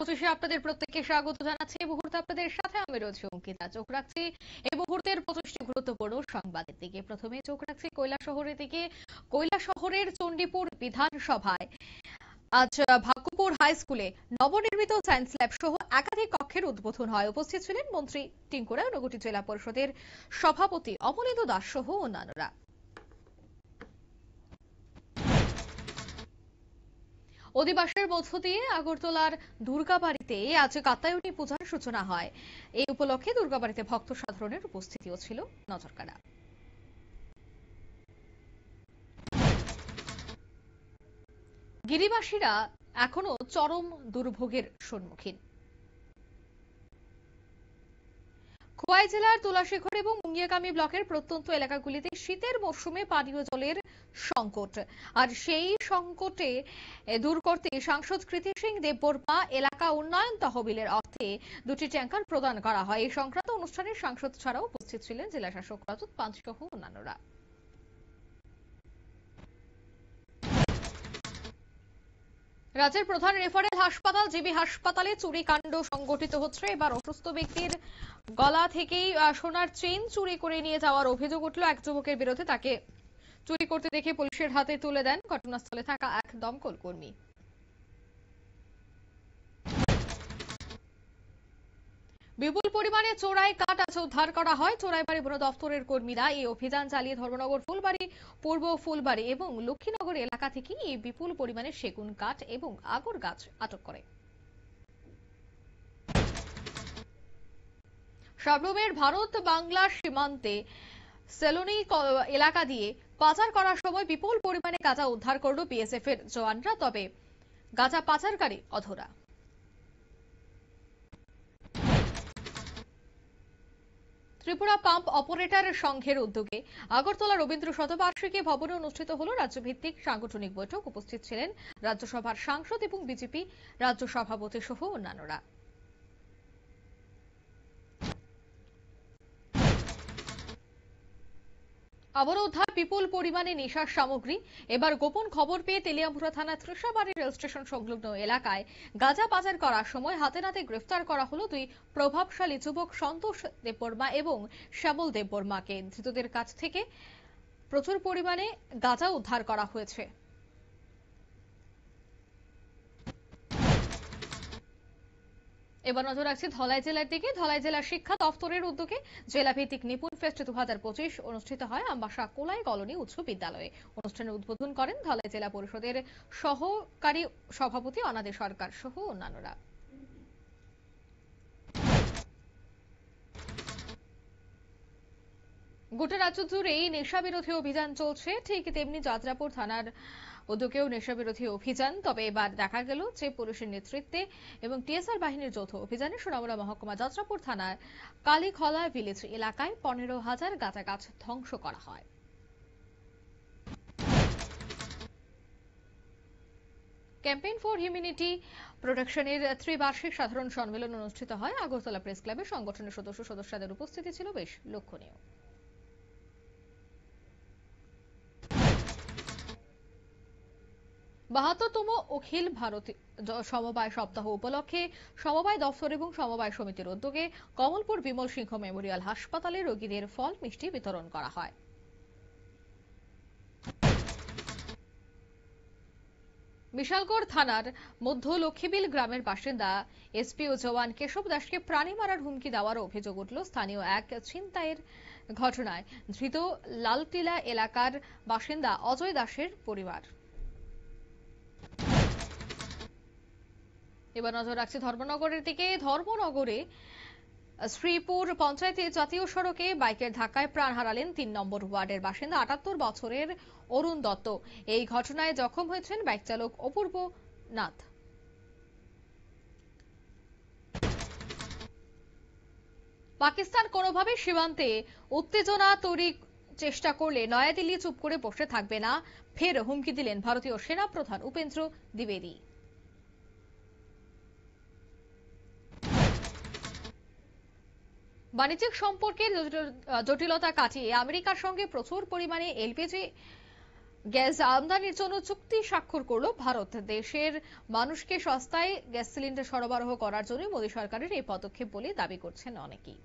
2025-এ আপনাদের প্রত্যেককে স্বাগত জানাচ্ছি। এই মুহূর্তে আপনাদের সাথে আমি রয়েছি অঙ্কিতা। চোখ রাখছি এই মুহূর্তের 25টি গুরুত্বপূর্ণ সংবাদের দিকে। প্রথমে চোখ রাখছি কৈলাসহরের দিকে। কৈলাসহরের চণ্ডীপুর বিধানসভায় আজ ভাগ্যপুর হাই স্কুলে নবনির্মিত সায়েন্স ল্যাব সহ একাধিক কক্ষের উদ্বোধন হয়। উপস্থিত ছিলেন মন্ত্রী টিঙ্কু রায়, ঊনকোটি জেলা পরিষদের সভাপতি অমলেন্দু দাস সহ অন্যান্যরা। অধিবাসের মধ্য দিয়ে আগরতলার দুর্গাবাড়িতে আজ কাত্যায়নী পূজার সূচনা হয়। এই উপলক্ষে দুর্গাবাড়িতে ভক্ত সাধারণের উপস্থিতিও ছিল নজরকাড়া। গিরিবাসীরা এখনো চরম দুর্ভোগের সম্মুখীন। খোয়াই জেলার তুলাশিখর এবং মুঙ্গিয়াকামী ব্লকের প্রত্যন্ত এলাকাগুলিতে শীতের মৌসুমে পানীয় জলের সংকট, আর সেই সংকটে দূর করতে সাংসদ কৃতি সিং দেববর্মা এলাকা উন্নয়ন তহবিলের অর্থে 2টি ট্যাঙ্কার প্রদান করা হয়। এই সংক্রান্ত অনুষ্ঠানে সাংসদ ছাড়াও উপস্থিত ছিলেন জেলা শাসক রজত পাঞ্চ সহ অন্যান্যরা। রাজ্যের প্রধান রেফারেল হাসপাতাল জিবি হাসপাতালে চুরিকাণ্ড সংঘটিত হচ্ছে। এবার অসুস্থ ব্যক্তির গলা থেকেই সোনার চেইন চুরি করে নিয়ে যাওয়ার অভিযোগ উঠল এক যুবকের বিরুদ্ধে। তাকে চুরি করতে দেখে পুলিশের হাতে তুলে দেন ঘটনাস্থলে থাকা এক দমকল কর্মী। বিপুল পরিমাণে চোরাই কাঠ আজ উদ্ধার করা হয়। চোরাইবাড়ি বন দপ্তরের কর্মীরা এই অভিযান চালিয়ে ধর্মনগর, ফুলবাড়ি, পূর্ব ফুলবাড়ি এবং লক্ষ্মীনগর এলাকা থেকে এই বিপুল পরিমাণে সেগুন কাঠ এবং আগর গাছ আটক করে। সাবরুমের ভারত বাংলা সীমান্তে সেলুনি এলাকা দিয়ে পাচার করার সময় বিপুল পরিমাণে গাঁজা উদ্ধার করল বিএসএফ এর জওয়ানরা। তবে গাঁজা পাচারকারী অধরা। ত্রিপুরা পাম্প অপারেটর সংঘের উদ্যোগে আগরতলা রবীন্দ্র শতবার্ষিকী ভবনে অনুষ্ঠিত হল রাজ্যভিত্তিক সাংগঠনিক বৈঠক। উপস্থিত ছিলেন রাজ্যসভার সাংসদ এবং বিজেপি রাজ্য সভাপতি সহ অন্যান্যরা। আবারও উদ্ধার বিপুল পরিমাণে নেশার সামগ্রী। এবার গোপন খবর পেয়ে তেলিয়ামুড়া থানা ত্রিশাবাড়ি রেল স্টেশন সংলগ্ন এলাকায় গাঁজা পাচার করার সময় হাতে নাতে গ্রেফতার করা হলো 2 প্রভাবশালী যুবক সন্তোষ দেববর্মা এবং শ্যামল দেববর্মাকে। ধৃতদের কাছ থেকে প্রচুর পরিমাণে গাঁজা উদ্ধার করা হয়েছে। এবার নজর রাখছি ধলাই জেলার দিকে। ধলাই জেলা শিক্ষা দপ্তরের উদ্যোগে জেলাভিত্তিক নিপুণ ফেস্ট 2025 অনুষ্ঠিত হয় আমবাসা কোলাই কলোনি উচ্চ বিদ্যালয়ে। অনুষ্ঠানের উদ্বোধন করেন ধলাই জেলা পরিষদের সহকারী সভাপতি অনাদি সরকার সহ অন্যান্যরা। গোটা রাজ্য জুড়েই নেশা বিরোধী অভিযান চলছে, ঠিক তেমনি যাত্রাপুর থানার উদ্যোগেও নেশা বিরোধী অভিযান। তবে এবার দেখা গেল যে পুলিশের নেতৃত্বে এবং টিএসআর বাহিনীর যৌথ অভিযানে সোনামুড়া মহকুমা যাত্রাপুর থানার কালীখলা ভিলেজ এলাকায় 15,000 গাঁজা গাছ ধ্বংস করা হয়। ক্যাম্পেইন ফর হিউম্যানিটি প্রোটেকশনের ত্রিবার্ষিক সাধারণ সম্মেলন অনুষ্ঠিত হয় আগরতলা প্রেস ক্লাবে। সংগঠনের সদস্যদের উপস্থিতি ছিল বেশ লক্ষণীয়। 72তম অখিল ভারতীয় সমবায় সপ্তাহ উপলক্ষে সমবায় দফতর এবং সমবায় সমিতির উদ্যোগে কমলপুর বিমল সিংহ মেমোরিয়াল হাসপাতালে রোগীদের ফল মিষ্টি বিতরণ করা হয়। বিশালগড় থানার মধ্য লক্ষ্মীবিল গ্রামের বাসিন্দা এসপিও জওয়ান কেশব দাসকে প্রাণী মারার হুমকি দেওয়ার অভিযোগ উঠল স্থানীয় এক ছিনতাইয়ের ঘটনায়। ধৃত লালটিলা এলাকার বাসিন্দা অজয় দাসের পরিবার। এবার নজর রাখছি ধর্মনগরের দিকে। ধর্মনগরে শ্রীপুর পঞ্চায়েতে জাতীয় সড়কে বাইকের ধাক্কায় প্রাণ হারালেন 3 নম্বর ওয়ার্ডের বাসিন্দা 78 বছরের অরুণ দত্ত। এই ঘটনায় জখম হয়েছেন বাইক চালক অপূর্ব নাথ। পাকিস্তান কোনোভাবে সীমান্তে উত্তেজনা তৈরির চেষ্টা করলে নয়াদিল্লি চুপ করে বসে থাকবে না, ফের হুমকি দিলেন ভারতীয় সেনা প্রধান উপেন্দ্র দ্বিবেদী। বাণিজ্যিক সম্পর্কের জটিলতা কাটিয়ে আমেরিকার সঙ্গে প্রচুর পরিমাণে এলপিজি গ্যাস আমদানির জন্য চুক্তি স্বাক্ষর করলো ভারত। দেশের মানুষকে সস্তায় গ্যাস সিলিন্ডার সরবরাহ করার জন্য মোদী সরকারের এই পদক্ষেপ বলে দাবি করছেন অনেকেই।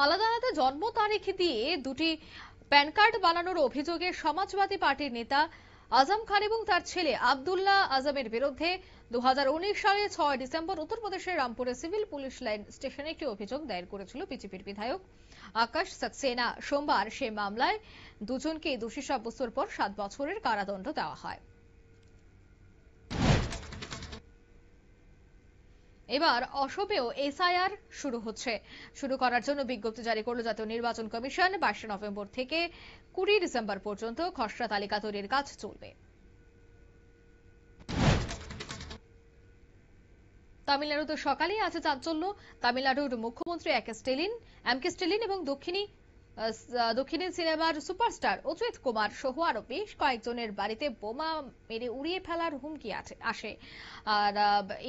আলাদা আলাদা জন্ম তারিখ দিয়ে দুটি প্যান কার্ড বানানোর অভিযোগে সমাজবাদী পার্টির নেতা আজম খান এবং তার ছেলে আব্দুল্লাহ আজমের বিরুদ্ধে 2019 সালের 6 ডিসেম্বর উত্তরপ্রদেশের রামপুরে সিভিল পুলিশ লাইন স্টেশনে একটি অভিযোগ দায়ের করেছিল বিজেপির বিধায়ক আকাশ সাক্সেনা। সোমবার সে মামলায় দুজনকে দোষী সাব্যস্তের পর 7 বছরের কারাদণ্ড দেওয়া হয়। এবার অসমেও এসআইআর শুরু করার জন্য বিজ্ঞপ্তি জারি করল জাতীয় নির্বাচন কমিশন। 22 নভেম্বর থেকে 20 ডিসেম্বর পর্যন্ত খসড়া তালিকা তৈরির কাজ চলবে। তামিলনাড়ুতে সকালেই আছে চাঞ্চল্য। তামিলনাড়ুর মুখ্যমন্ত্রী এমকে স্টেলিন এবং দক্ষিণী সিনেমার সুপারস্টার অজিত কুমার সহ আরো বেশ কয়েকজনের বাড়িতে বোমা মেরে উড়িয়ে ফেলার হুমকি আসে। আর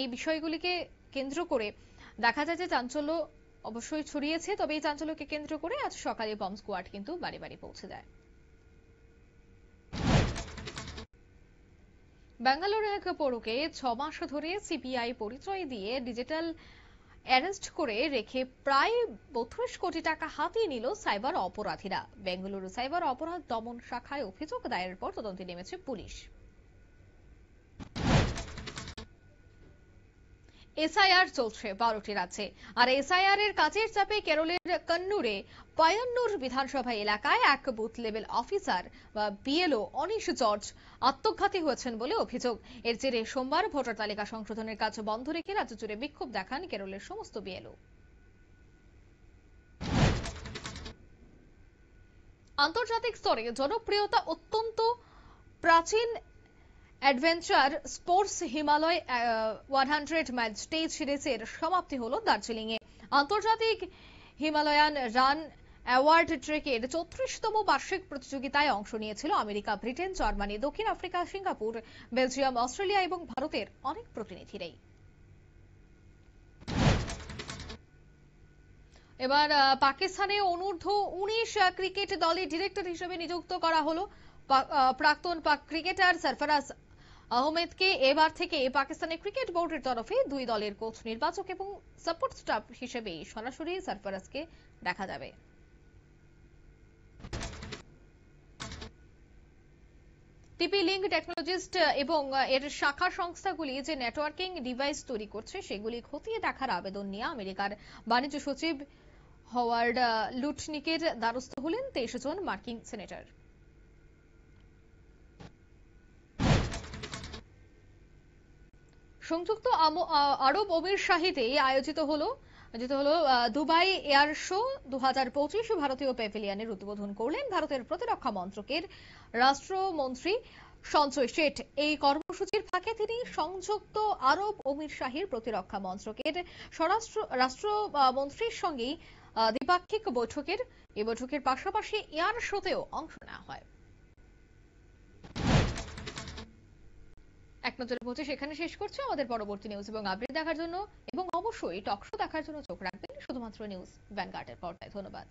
এই বিষয়গুলিকে কেন্দ্র করে দেখা যায় যে চাঞ্চল্য অবশ্যই ছড়িয়েছে। তবে এই চাঞ্চল্যকে কেন্দ্র করে আজ সকালে বম্ব স্কোয়াড কিন্তু বাড়ি বাড়ি পৌঁছে যায়। বেঙ্গালুরু এক পড়ুকে 6 মাস ধরে সিপিআই পরিচয় দিয়ে ডিজিটাল অ্যারেস্ট করে রেখে প্রায় 32 কোটি টাকা হাতিয়ে নিল সাইবার অপরাধীরা। বেঙ্গালুরু সাইবার অপরাধ দমন শাখায় অভিযোগ দায়েরের পর তদন্তে নেমেছে পুলিশ। এসআইআর চলছে 12টি রাজ্যে। আর এসআইআর এর কাজের চাপে কেরলের কন্নুরে পয়ন্নুর বিধানসভা এলাকায় এক বুথ লেভেল অফিসার বা বিএলও অনিশ জর্জ আত্মঘাতী হয়েছেন বলে অভিযোগ। এর জেরে সোমবার ভোটার তালিকা সংশোধনের কাজ বন্ধ রেখে রাজ্য জুড়ে বিক্ষোভ দেখান কেরলের সমস্ত বিএলও। আন্তর্জাতিক স্তরে জনপ্রিয়তা অত্যন্ত প্রাচীন adventure sports Himalaya 100 mile stage সিরিজের সমাপ্তি হলো দার্জিলিং এ। আন্তর্জাতিক হিমালয়ান রান অ্যাওয়ার্ড ট্রেকের 34তম বার্ষিক প্রতিযোগিতায় অংশ নিয়েছিল আমেরিকা, ব্রিটেন, জার্মানি, দক্ষিণ আফ্রিকা, সিঙ্গাপুর, বেলজিয়াম, অস্ট্রেলিয়া এবং ভারতের অনেক প্রতিনিধিরাই। এবার পাকিস্তানে অনূর্ধ্ব 19 ক্রিকেট দলের ডিরেক্টর হিসেবে নিযুক্ত করা হলো প্রাক্তন পাক ক্রিকেটার সরফরাজ আহমেদকে। এবার থেকে পাকিস্তানের ক্রিকেট বোর্ডের তরফে দুই দলের কোচ, নির্বাচক এবং সাপোর্ট স্টাফ হিসেবে সরাসরি সরফরাজকে দেখা যাবে। টিপি লিঙ্ক টেকনোলজিস্ট এবং এর শাখা সংস্থাগুলি যে নেটওয়ার্কিং ডিভাইস তৈরি করছে সেগুলি খতিয়ে দেখার আবেদন নিয়ে আমেরিকার বাণিজ্য সচিব হওয়ার্ড লুটনিকের দ্বারস্থ হলেন 23 জন মার্কিন সেনেটর। সংযুক্ত আরব আমিরাতে আয়োজিত হলো দুবাই এয়ার শো 2025 ভারতীয় প্যাভিলিয়নের উদ্বোধন করলেন ভারতের প্রতিরক্ষা মন্ত্রকের রাষ্ট্রমন্ত্রী সঞ্জয় শেঠ। এই কর্মসূচির ফাঁকে তিনি সংযুক্ত আরব আমিরাতের প্রতিরক্ষা মন্ত্রকের রাষ্ট্রমন্ত্রীর সঙ্গে দ্বিপাক্ষিক বৈঠকের পাশাপাশি এয়ার শোতেও অংশ নেওয়া হয়। এক নজরে 25 এখানে শেষ করছে। আমাদের পরবর্তী নিউজ এবং আপডেট দেখার জন্য এবং অবশ্যই টক শো দেখার জন্য চোখ রাখবেন শুধুমাত্র নিউজ ভ্যানগার্ডের পর্দায়। ধন্যবাদ।